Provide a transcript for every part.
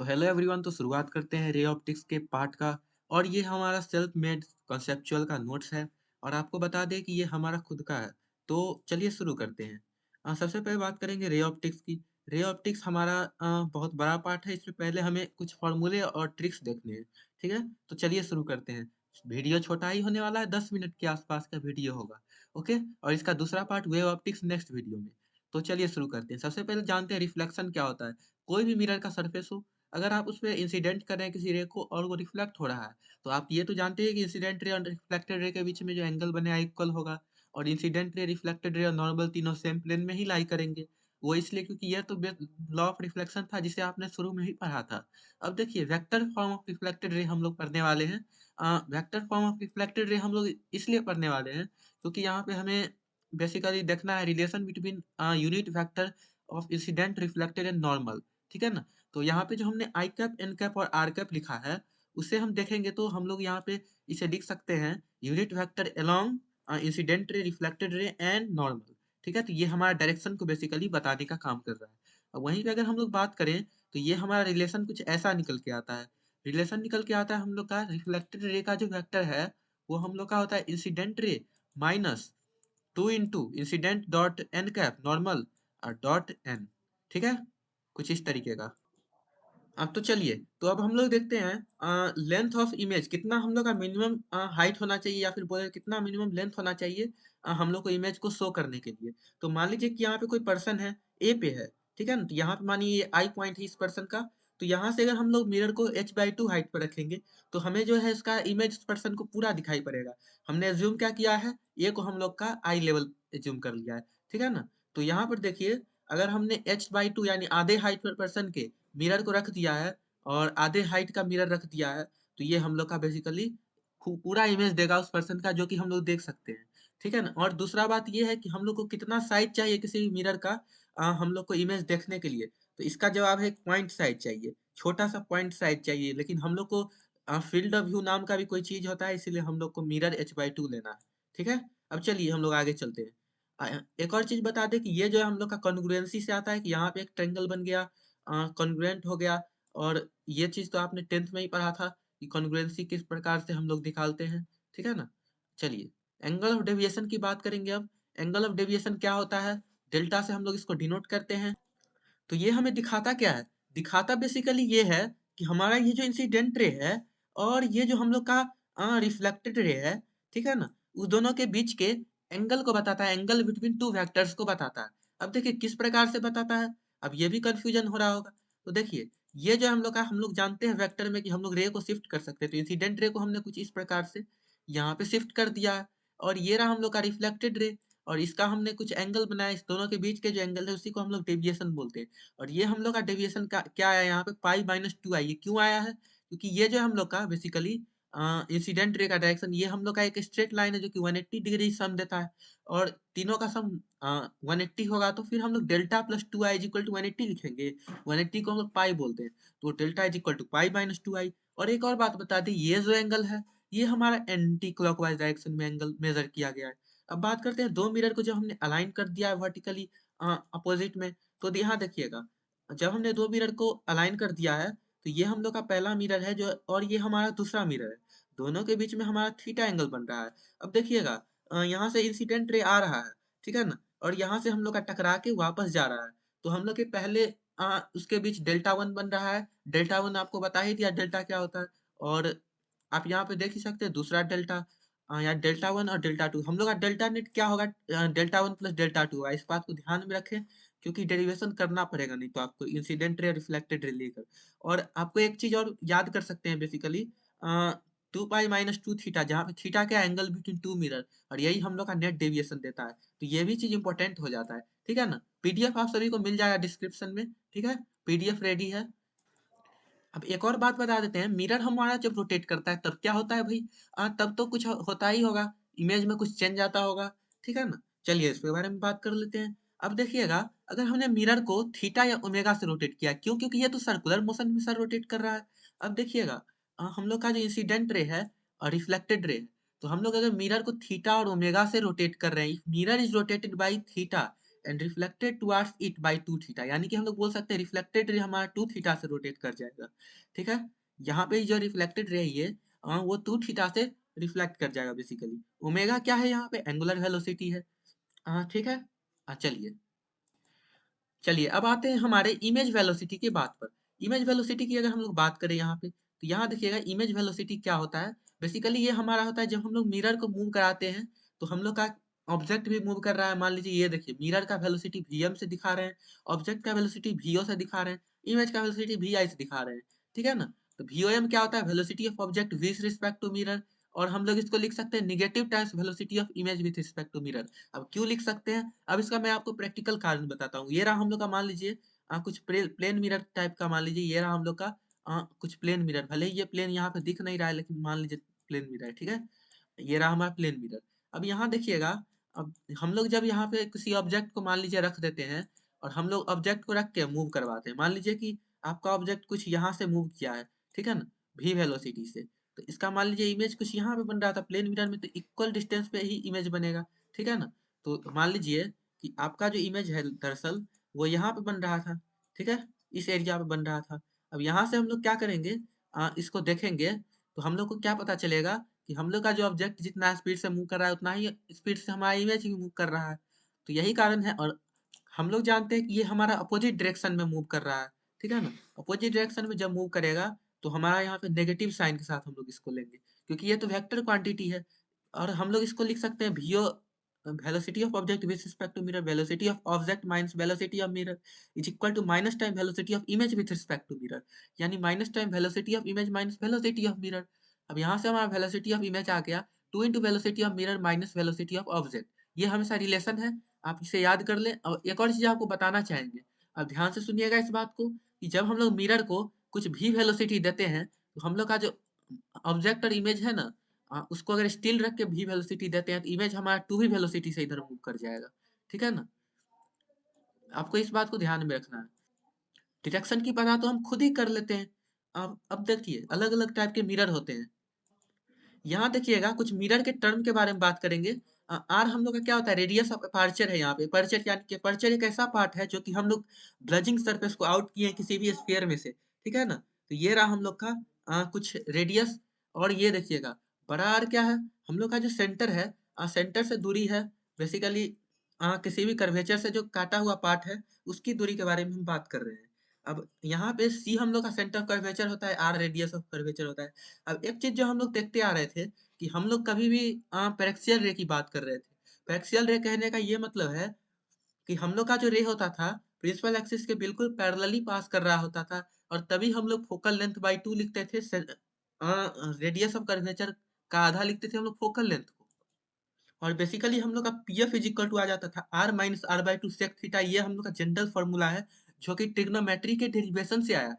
Hello everyone. तो शुरुआत करते हैं रे ऑप्टिक्स के पार्ट का। और ये हमारा सेल्फ मेड कॉन्सेप्चुअल का नोट्स है। और आपको बता दें कि ये हमारा खुद का है। तो चलिए शुरू करते हैं। सबसे पहले बात करेंगे रे ऑप्टिक्स की। रे ऑप्टिक्स हमारा बहुत बड़ा पार्ट है। इसमें पहले हमें कुछ फॉर्मूले और ट्रिक्स देखने हैं। ठीक है, तो चलिए शुरू करते हैं। वीडियो छोटा ही होने वाला है, 10 मिनट के आसपास का वीडियो होगा। ओके, और इसका दूसरा part wave optics next video में। तो चलिए शुरू करते हैं। सबसे पहले जानते हैं रिफ्लेक्शन क्या होता है। कोई भी मिरर का सरफेस हो, अगर आप उसपे इंसिडेंट कर रहे हैं किसी रे को और वो रिफ्लेक्ट हो रहा है, तो आप ये तो जानते हैं कि इंसिडेंट रे और रिफ्लेक्टेड रे के बीच में जो एंगल बनेगा इक्वल होगा। और इंसिडेंट रे, रिफ्लेक्टेड रे और नॉर्मल तीनों सेम प्लेन में ही लाई करेंगे। वो इसलिए क्योंकि यह तो लॉ ऑफ रिफ्लेक्शन था जिसे आपने शुरू में ही पढ़ा था। अब देखिए, vector form of reflected ray हम लोग पढ़ने वाले हैं। Vector form of reflected ray हम लोग इसलिए पढ़ने वाले हैं क्योंकि यहाँ पे हमें बेसिकली देखना है relation between unit vector of incident, reflected and normal. ठीक है ना। तो यहाँ पे जो हमने आई कैप, एन कैप और आर कैप लिखा है, उसे हम देखेंगे तो हम लोग यहाँ पे इसे लिख सकते हैं unit vector along incident ray, reflected ray and normal. ठीक है, तो ये हमारा डायरेक्शन को बेसिकली बताने का काम कर रहा है। अब वहीं पे अगर हम लोग बात करें तो ये हमारा रिलेशन कुछ ऐसा निकल के आता है। रिलेशन निकल के आता है हम लोग का रिफ्लेक्टेड रे का जो वेक्टर है, वो हम लोग का होता है incident ray minus 2 into incident dot N cap normal dot N. ठीक है, कुछ इस तरीके का। अब तो चलिए, तो अब हम लोग देखते हैं लेंथ ऑफ इमेज कितना हम लोग का मिनिमम हाइट होना चाहिए, या फिर बोले कितना मिनिमम लेंथ होना चाहिए हम लोग को इमेज को शो करने के लिए। तो मान लीजिए कि यहाँ पे कोई पर्सन है, ए पे है। ठीक है ना, तो यहाँ पे मानिए ये आई पॉइंट है इस पर्सन का। तो यहाँ से अगर हम लोग मिरर को h/2 हाइट पर रखेंगे, तो हमें जो है इसका इमेज इस पर्सन को पूरा दिखाई पड़ेगा। हमने एज्यूम क्या किया है, ए को हम लोग का आई लेवल एज्यूम कर लिया है। ठीक है ना। तो यहाँ पर देखिए, अगर हमने h/2 यानी आधे हाइट पर पर्सन के मिरर को रख दिया है और आधे हाइट का मिरर रख दिया है, तो ये हम लोग का बेसिकली पूरा इमेज देगा उस पर्सन का, जो कि हम लोग देख सकते हैं। ठीक है ना। और दूसरा बात ये है कि हम लोग को कितना साइज चाहिए किसी भी मिरर का हम लोग को इमेज देखने के लिए। तो इसका जवाब है पॉइंट साइज चाहिए, छोटा सा पॉइंट साइज चाहिए। लेकिन हम लोग को फील्ड ऑफ व्यू नाम का भी कोई चीज होता है, इसीलिए हम लोग को मिरर h/2 लेना है। ठीक है। अब चलिए हम लोग आगे चलते हैं। एक और चीज बता दें कि ये जो है हम लोग का कॉन्ग्रुएंसी से आता है कि यहाँ पे एक ट्रायंगल बन गया, कॉन्ग्रुएंट हो गया। और ये चीज तो आपने 10th में ही पढ़ा था कि कॉन्ग्रुएंसी किस प्रकार से हम लोग निकालते हैं। ठीक है ना। चलिए, एंगल ऑफ डेविएशन की बात करेंगे अब। एंगल ऑफ डेविएशन क्या होता है, डेल्टा से हम लोग इसको डिनोट करते हैं। तो ये हमें दिखाता क्या है, दिखाता बेसिकली ये है कि हमारा ये जो इंसिडेंट रे है और ये जो हम लोग का रिफ्लेक्टेड रे है, ठीक है ना, उस दोनों के बीच के एंगल को बताता है, एंगल बिटवीन टू वेक्टर्स को बताता है। अब देखिए किस प्रकार से बताता है, अब ये भी कंफ्यूजन हो रहा होगा। तो देखिए, ये जो हम लोग जानते हैं वेक्टर में कि हम लोग रे को शिफ्ट कर सकते हैं। तो इंसिडेंट रे को हमने कुछ इस प्रकार से यहाँ पे शिफ्ट कर दिया है। और ये रहा हम लोग का रिफ्लेक्टेड रे, और इसका हमने कुछ एंगल बनाया। इस दोनों के बीच के जो एंगल है उसी को हम लोग डेविएशन बोलते हैं। और ये हम लोग का डेविएशन का क्या आया यहाँ पे, पाई-2 ये क्यों आया है, क्योंकि ये जो हम लोग का बेसिकली इंसिडेंट रे का डायरेक्शन, ये हम लोग का एक स्ट्रेट लाइन है जो कि 180 डिग्री सम देता है। और तीनों का सम 180 होगा, तो फिर हम लोग delta plus 2i is equal to 180 लिखेंगे। 180 को हम लोग पाई बोलते हैं। तो डेल्टा इज इक्वल टू पाई-2i। और एक और बात बता दी, ये जो एंगल है, ये हमारा एंटी क्लॉकवाइज डायरेक्शन में एंगल मेजर किया गया है। अब बात करते हैं दो मिरर को जो हमने अलाइन कर दिया है वर्टिकली अपोजिट में। तो यहाँ देखिएगा, जब हमने दो मिरर को अलाइन कर दिया है, तो ये हम लोग का पहला मिरर है जो, और ये हमारा दूसरा मिरर है। दोनों के बीच में हमारा थीटा एंगल बन रहा है। अब देखिएगा, यहाँ से इंसिडेंट रे आ रहा है, ठीक है ना, और यहाँ से हम लोग का टकरा के वापस जा रहा है। तो हम लोग के पहले उसके बीच डेल्टा 1 बन रहा है। डेल्टा 1 आपको बता ही दिया डेल्टा क्या होता है। और आप यहाँ पे देख ही सकते हैं दूसरा डेल्टा, यहाँ डेल्टा 1 और डेल्टा 2, हम लोग का डेल्टा नेट क्या होगा, डेल्टा 1 प्लस डेल्टा 2 होगा। इस बात को ध्यान में रखें, क्योंकि डेरिवेशन करना पड़ेगा नहीं तो आपको इंसिडेंट रे, रिफ्लेक्टेड रे लेकर। और आपको एक चीज और याद कर सकते हैं बेसिकली, 2 पाई-2 थीटा, जहाँ पे थीटा क्या, एंगल बिटवीन टू मिरर, और यही हम लोग का नेट डेविएशन देता है। तो ये भी चीज इंपॉर्टेंट हो जाता है। ठीक है ना। पीडीएफ आप सभी को मिल जाएगा डिस्क्रिप्शन में। ठीक है, पीडीएफ रेडी है। अब एक और बात बता देते हैं, मिरर हमारा जब रोटेट करता है तब क्या होता है भाई, तब तो कुछ होता ही होगा, इमेज में कुछ चेंज आता होगा। ठीक है ना। चलिए इसके बारे में बात कर लेते हैं। अब देखिएगा, अगर हमने मिरर को थीटा या ओमेगा से रोटेट किया, क्यों, क्योंकि ये तो सर्कुलर मोशन में सर रोटेट कर रहा है। अब देखिएगा, हम लोग का जो इंसिडेंट रे है और रिफ्लेक्टेड रे है, तो हम लोग अगर मिरर को थीटा और ओमेगा से रोटेट कर रहे हैं, mirror is rotated by theta and reflected towards it by 2 theta, यानी कि हम लोग बोल सकते हैं रिफ्लेक्टेड रे हमारा 2 थीटा से रोटेट कर जाएगा। ठीक है, यहाँ पे जो रिफ्लेक्टेड रे है वो 2 थीटा से रिफ्लेक्ट कर जाएगा बेसिकली। ओमेगा क्या है यहाँ पे, एंगुलर वेलोसिटी है। ठीक है, चलिए चलिए अब आते हैं हमारे इमेज वेलोसिटी की बात पर। इमेज वेलोसिटी की अगर हम लोग बात करें यहाँ पे, तो यहाँ देखिएगा इमेज वेलोसिटी क्या होता है। बेसिकली ये हमारा होता है जब हम लोग मिरर को मूव कराते हैं, तो हम लोग का ऑब्जेक्ट भी मूव कर रहा है। मान लीजिए ये देखिए मिरर का वेलोसिटी वीएम से दिखा रहे हैं, ऑब्जेक्ट का वेलोसिटी वीओ से दिखा रहे हैं, इमेज का वेलोसिटी वीआई से दिखा रहे हैं। ठीक है ना, तो वीओएम क्या होता है, velocity of object with respect to mirror. और हम लोग इसको लिख सकते हैं negative times velocity of image with respect to mirror. अब क्यों लिख सकते हैं, अब इसका मैं आपको प्रैक्टिकल कारण बताता हूँ। ये रहा हम लोग का, मान लीजिए कुछ प्लेन मिरर टाइप का, मान लीजिए ये रहा हम लोग का कुछ प्लेन मिरर। भले ही ये प्लेन यहाँ पे दिख नहीं रहा है, लेकिन मान लीजिए प्लेन मिरर है। ठीक है, ये रहा हमारा प्लेन मिरर। अब यहाँ देखिएगा, अब हम लोग जब यहाँ पे किसी ऑब्जेक्ट को मान लीजिए रख देते हैं, और हम लोग ऑब्जेक्ट को रख के मूव करवाते हैं। मान लीजिए कि आपका ऑब्जेक्ट कुछ यहाँ से मूव किया है, ठीक है ना, v वेलोसिटी से। तो इसका मान लीजिए इमेज कुछ यहाँ पे बन रहा था प्लेन मिरर में, तो इक्वल डिस्टेंस पे ही इमेज बनेगा। ठीक है ना, तो मान लीजिए कि आपका जो इमेज है दरअसल वो यहाँ पे बन रहा था। ठीक है, इस एरिया पे बन रहा था। अब यहाँ से हम लोग क्या करेंगे, इसको देखेंगे, तो हम लोग को क्या पता चलेगा कि हम लोग का जो ऑब्जेक्ट जितना स्पीड से मूव कर रहा है, उतना ही स्पीड से हमारा इमेज भी मूव कर रहा है। तो यही कारण है। और हम लोग जानते हैं कि ये हमारा अपोजिट डायरेक्शन में मूव कर रहा है। ठीक है ना, अपोजिट डायरेक्शन में जब मूव करेगा, तो हमारा यहाँ पे नेगेटिव साइन के साथ हम लोग इसको लेंगे, क्योंकि ये तो वेक्टर क्वांटिटी है। और हम लोग इसको लिख सकते हैं VO, velocity of object with respect to mirror, velocity of object minus velocity of mirror is equal to minus time velocity of image with respect to mirror, यानी minus time velocity of image minus velocity of mirror. अब यहाँ से हमारा velocity of image आ गया 2 into velocity of mirror minus velocity of object. ये हमेशा relation है, आप इसे याद कर लें। और एक और चीज आपको बताना चाहेंगे, अब ध्यान से सुनिएगा इस बात को, कि जब हम लोग मिरर को कुछ भी वेलोसिटी देते हैं, तो हम लोग का जो ऑब्जेक्ट और इमेज है ना, उसको अगर स्टिल रख के भी वेलोसिटी देते हैं, तो इमेज हमारा टू भी वेलोसिटी से इधर मूव कर जाएगा। ठीक है ना, आपको इस बात को ध्यान में रखना है। डिटेक्शन की पता तो हम खुद ही कर लेते हैं। अब देखिए अलग अलग टाइप के मिरर होते हैं। यहाँ देखिएगा कुछ मिरर के टर्म के बारे में बात करेंगे। आर हम लोग का क्या होता है, रेडियस ऑफ अपर्चर है। यहाँ पे अपर्चर यानी कि अपर्चर एक ऐसा पार्ट है जो कि हम लोग ब्लजिंग सरफेस को आउट किए हैं किसी भी स्फीयर में से। ठीक है ना, तो ये रहा हम लोग का कुछ रेडियस। और ये देखिएगा बड़ा आर क्या है, हम लोग का जो सेंटर है, सेंटर से दूरी है बेसिकली। किसी भी कर्वेचर से जो काटा हुआ पार्ट है, उसकी दूरी के बारे में हम बात कर रहे हैं। अब यहाँ पे सी हम लोग का सेंटर ऑफ कर्वेचर होता है, आर रेडियस ऑफ कर्वेचर होता है। अब एक चीज जो हम लोग देखते आ रहे थे, कि हम लोग कभी भी पैरेक्सियल रे की बात कर रहे थे। पैरेक्सियल रे कहने का ये मतलब है कि हम लोग का जो रे होता था, प्रिंसिपल एक्सिस के बिल्कुल पैरेलली पास कर रहा होता था। और तभी हम लोग फोकल लेंथ बाई 2 लिखते थे, रेडियस ऑफ कर्वेचर का आधा लिखते थे हम लोग फोकल लेंथ को। और बेसिकली हम लोग का P F is equal to आ जाता था R minus R by two sec theta. ये हम लोग का जनरल फॉर्मूला है, जो कि ट्रिग्नोमेट्री के डेरिवेशन से आया है।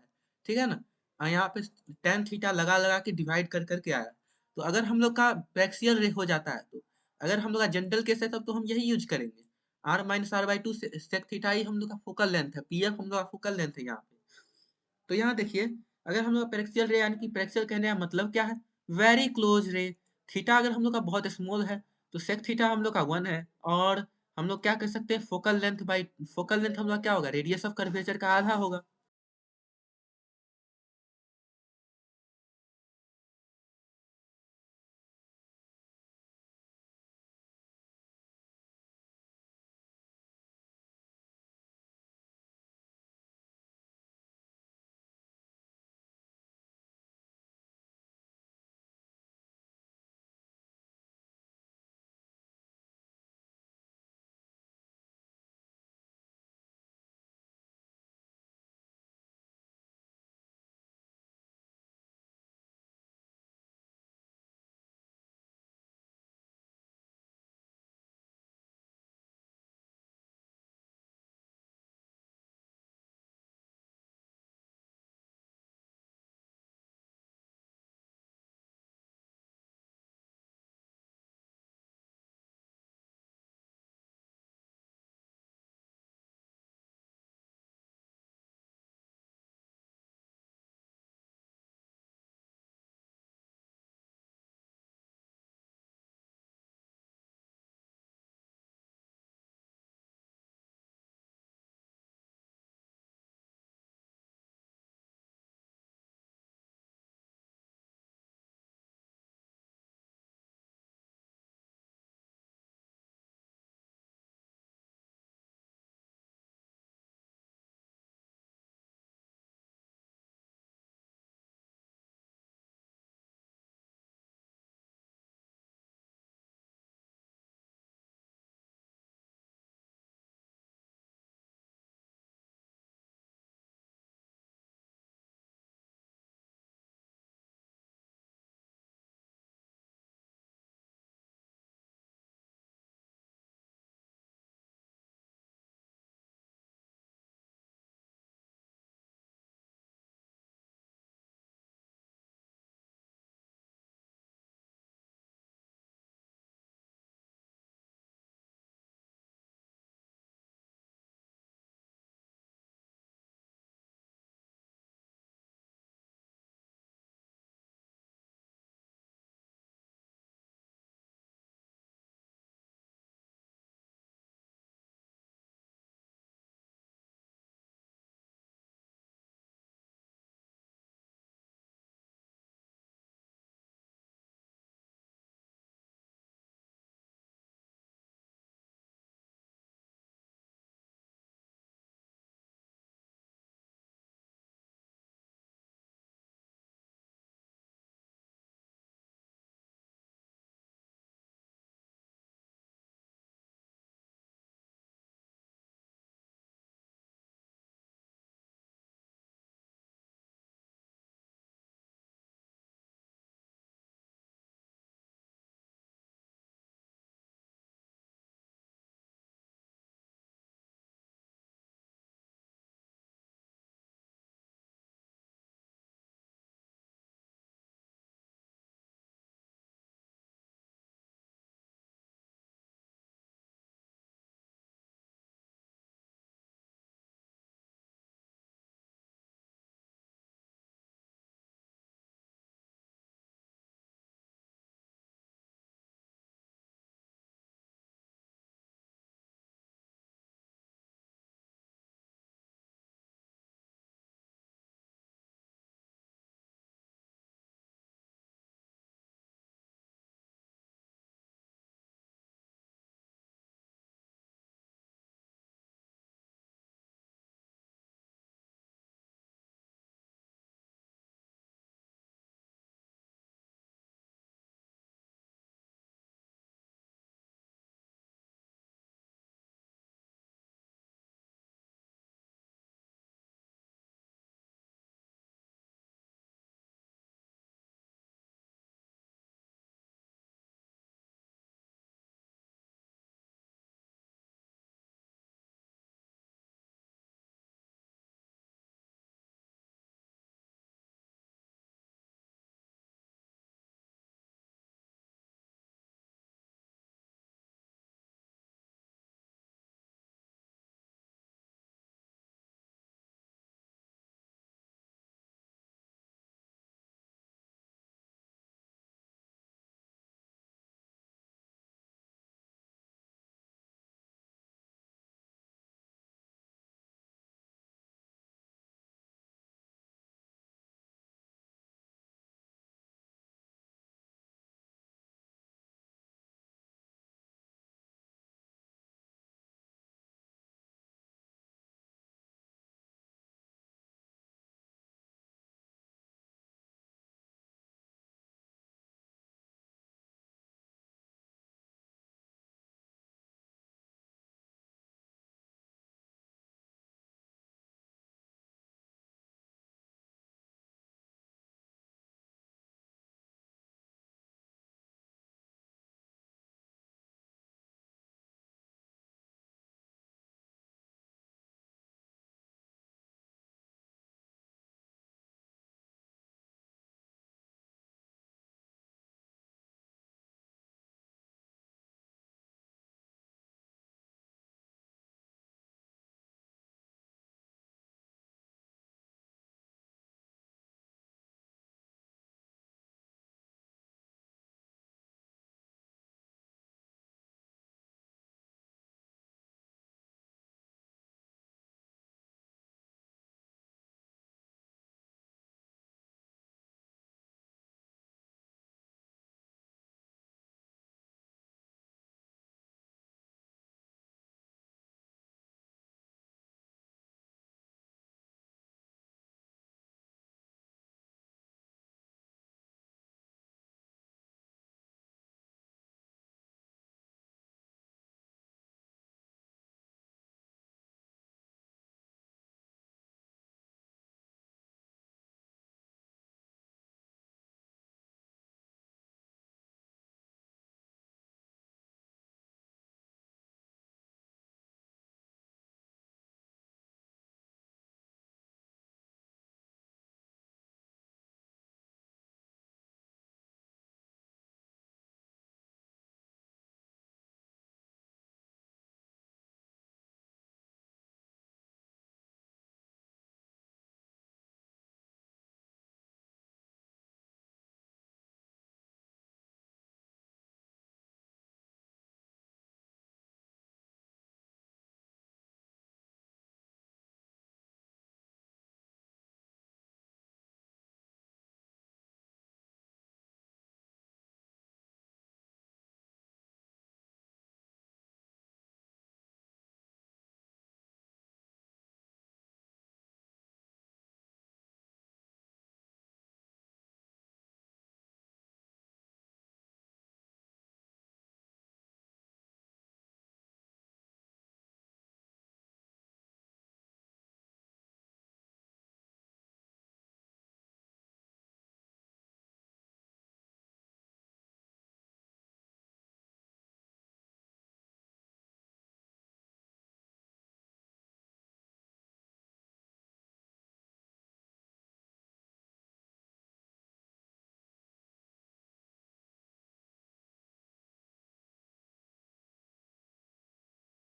ठीक है ना, यहाँ पे टेन थीटा लगा लगा के डिवाइड कर करके आया। तो अगर हम लोग का बैक्सियल रे हो जाता है, तो अगर हम लोग का जनरल केस है तब तो हम यही यूज करेंगे। R minus R by two sec theta ही हम लोग का फोकल लेंथ है, पी एफ हम लोग का फोकल लेंथ है यहाँ पे। तो यहाँ देखिए, अगर हम लोग पेरेक्सियल रे, यानी कि पेरेक्सियल कहने का मतलब क्या है, वेरी क्लोज रे। थीटा अगर हम लोग का बहुत स्मॉल है, तो सेक थीटा हम लोग का 1 है। और हम लोग क्या कर सकते हैं, focal length by focal length हम लोग का क्या होगा, रेडियस ऑफ कर्वेचर का आधा होगा।